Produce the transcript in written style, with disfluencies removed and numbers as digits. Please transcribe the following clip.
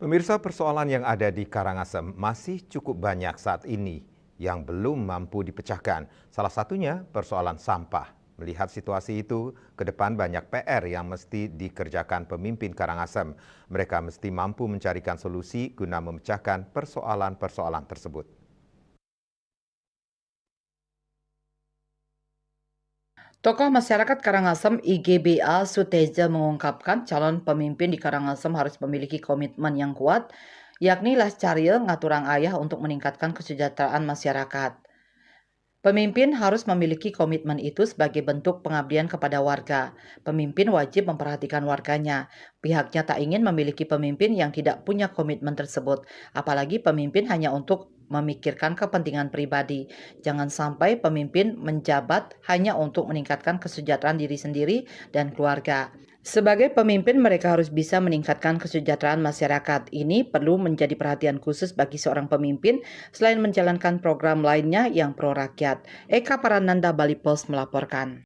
Pemirsa, persoalan yang ada di Karangasem masih cukup banyak saat ini yang belum mampu dipecahkan. Salah satunya persoalan sampah. Melihat situasi itu, ke depan banyak PR yang mesti dikerjakan pemimpin Karangasem. Mereka mesti mampu mencarikan solusi guna memecahkan persoalan-persoalan tersebut. Tokoh masyarakat Karangasem IGBA Suteja mengungkapkan calon pemimpin di Karangasem harus memiliki komitmen yang kuat, yakni Lestariel Ngaturang Ayah untuk meningkatkan kesejahteraan masyarakat. Pemimpin harus memiliki komitmen itu sebagai bentuk pengabdian kepada warga. Pemimpin wajib memperhatikan warganya. Pihaknya tak ingin memiliki pemimpin yang tidak punya komitmen tersebut, apalagi pemimpin hanya untuk memikirkan kepentingan pribadi. Jangan sampai pemimpin menjabat hanya untuk meningkatkan kesejahteraan diri sendiri dan keluarga. Sebagai pemimpin, mereka harus bisa meningkatkan kesejahteraan masyarakat. Ini perlu menjadi perhatian khusus bagi seorang pemimpin selain menjalankan program lainnya yang pro rakyat. Eka Parananda, Bali Post melaporkan.